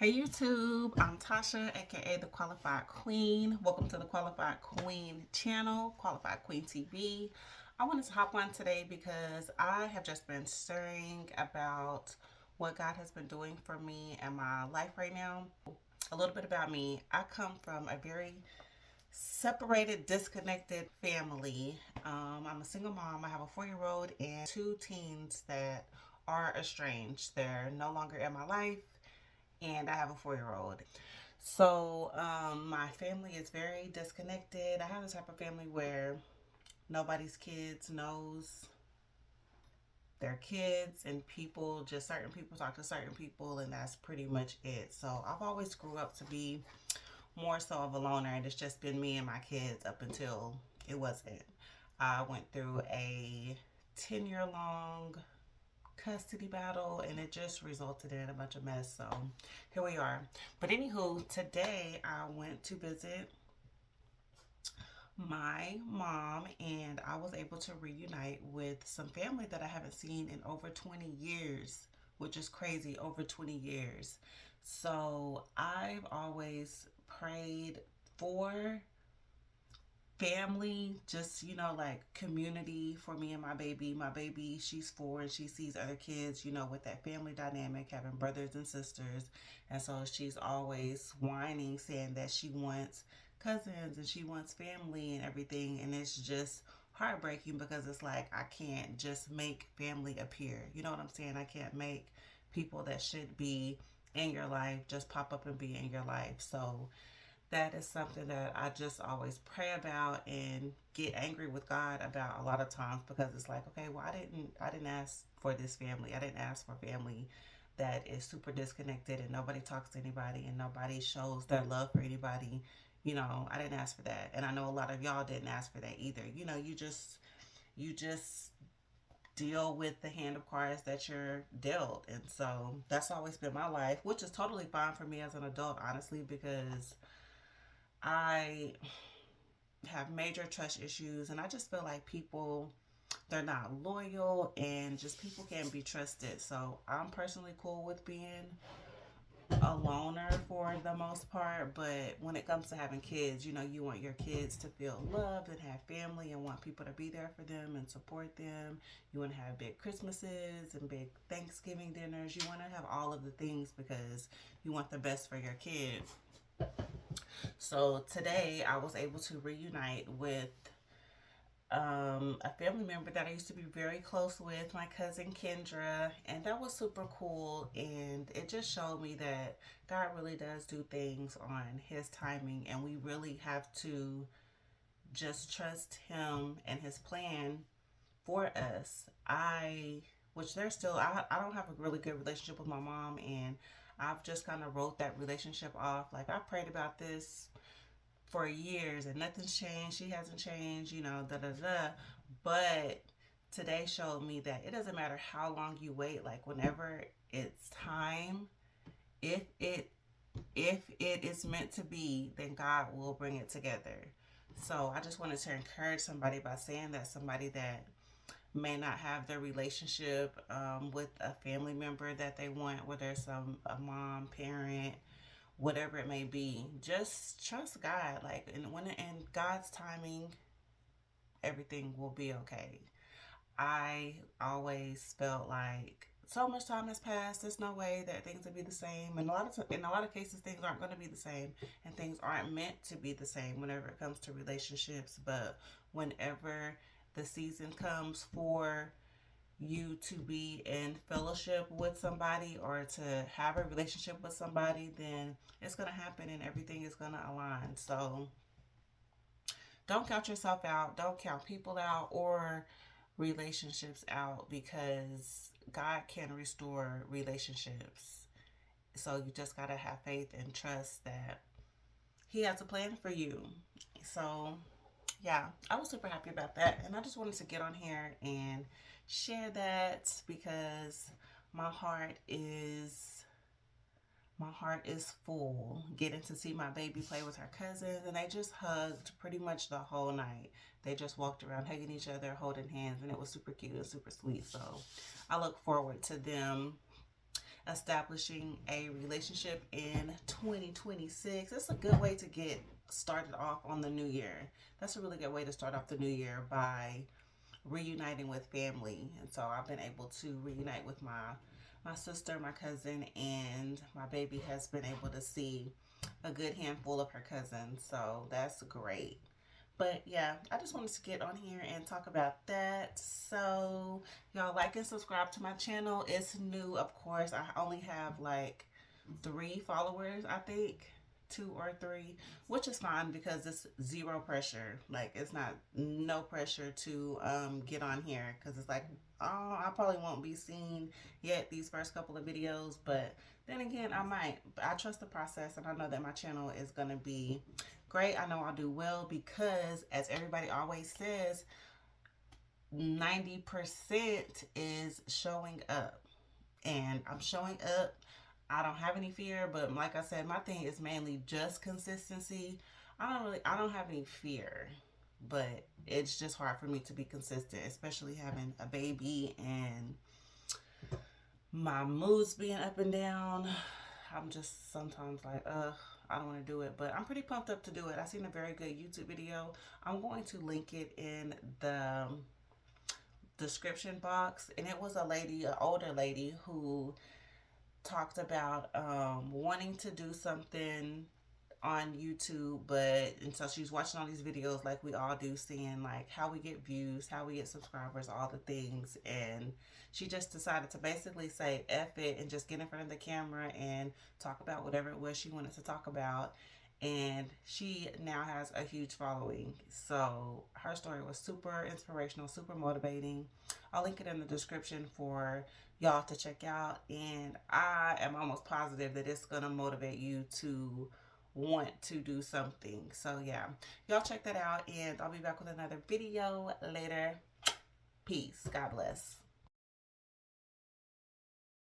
Hey YouTube, I'm Tasha, aka The Qualified Queen. Welcome to the Qualified Queen channel, Qualified Queen TV. I wanted to hop on today because I have just been stirring about what God has been doing for me and my life right now. A little bit about me. I come from a very separated, disconnected family. I'm a single mom. I have a 4-year-old and two teens that are estranged. They're no longer in my life, and I have a 4-year-old. So my family is very disconnected. I have the type of family where nobody's kids knows their kids, and people, just certain people talk to certain people, and that's pretty much it. So I've always grew up to be more so of a loner, and it's just been me and my kids up until it wasn't. I went through a 10-year long custody battle, and it just resulted in a bunch of mess. So here we are. But anywho, today I went to visit my mom, and I was able to reunite with some family that I haven't seen in over 20 years, which is crazy. Over 20 years. So I've always prayed for family, just like community for me and my baby. My baby, she's 4, and she sees other kids, with that family dynamic, having brothers and sisters. And so she's always whining, saying that she wants cousins and she wants family and everything. And it's just heartbreaking because it's like I can't just make family appear. You know what I'm saying? I can't make people that should be in your life just pop up and be in your life. So that is something that I just always pray about and get angry with God about a lot of times, because it's like, okay, well, I didn't ask for this family. I didn't ask for family that is super disconnected and nobody talks to anybody and nobody shows their love for anybody. I didn't ask for that. And I know a lot of y'all didn't ask for that either. You just deal with the hand of cards that you're dealt. And so that's always been my life, which is totally fine for me as an adult, honestly, because I have major trust issues, and I just feel like people, they're not loyal, and just people can't be trusted. So I'm personally cool with being a loner for the most part, but when it comes to having kids, you want your kids to feel loved and have family and want people to be there for them and support them. You want to have big Christmases and big Thanksgiving dinners. You want to have all of the things because you want the best for your kids. So today I was able to reunite with a family member that I used to be very close with, my cousin Kendra, and that was super cool. And it just showed me that God really does do things on His timing, and we really have to just trust Him and His plan for us. Which there's still, I don't have a really good relationship with my mom, and I've just kind of wrote that relationship off. Like, I prayed about this for years and nothing's changed. She hasn't changed, da da da. But today showed me that it doesn't matter how long you wait. Like, whenever it's time, if it if it is meant to be, then God will bring it together. So I just wanted to encourage somebody by saying that, somebody that may not have their relationship with a family member that they want, whether it's a mom, parent, whatever it may be, just trust God. Like, and when in God's timing, everything will be okay. I always felt like so much time has passed. There's no way that things will be the same, and in a lot of cases, things aren't going to be the same, and things aren't meant to be the same whenever it comes to relationships. But whenever the season comes for you to be in fellowship with somebody or to have a relationship with somebody, then it's going to happen and everything is going to align. So don't count yourself out. Don't count people out or relationships out, because God can restore relationships. So you just got to have faith and trust that He has a plan for you. So yeah, I was super happy about that. And I just wanted to get on here and share that because my heart is my heart is full getting to see my baby play with her cousins, and they just hugged pretty much the whole night. They just walked around hugging each other, holding hands, and it was super cute and super sweet. So I look forward to them establishing a relationship in 2026. It's a good way to get started off on the new year. That's a really good way to start off the new year, by reuniting with family. And so I've been able to reunite with my sister, my cousin, and my baby has been able to see a good handful of her cousins. So that's great. But yeah, I just wanted to get on here and talk about that. So y'all like and subscribe to my channel. It's new, of course. I only have like 3 followers, I think. 2 or 3, which is fine because it's zero pressure. Like, it's not no pressure to get on here, because it's like, oh, I probably won't be seen yet these first couple of videos, but then again, I might. But I trust the process, and I know that my channel is gonna be great. I know I'll do well because, as everybody always says, 90% is showing up, and I'm showing up. I don't have any fear, but like I said, my thing is mainly just consistency. I don't have any fear, but it's just hard for me to be consistent, especially having a baby and my moods being up and down. I'm just sometimes like, I don't want to do it, but I'm pretty pumped up to do it. I seen a very good YouTube video. I'm going to link it in the description box, and it was a lady, an older lady, who talked about wanting to do something on YouTube, but and so she's watching all these videos like we all do, seeing like how we get views, how we get subscribers, all the things, and she just decided to basically say F it and just get in front of the camera and talk about whatever it was she wanted to talk about. And she now has a huge following. So her story was super inspirational, super motivating. I'll link it in the description for y'all to check out. And I am almost positive that it's going to motivate you to want to do something. So yeah, y'all check that out, and I'll be back with another video later. Peace. God bless.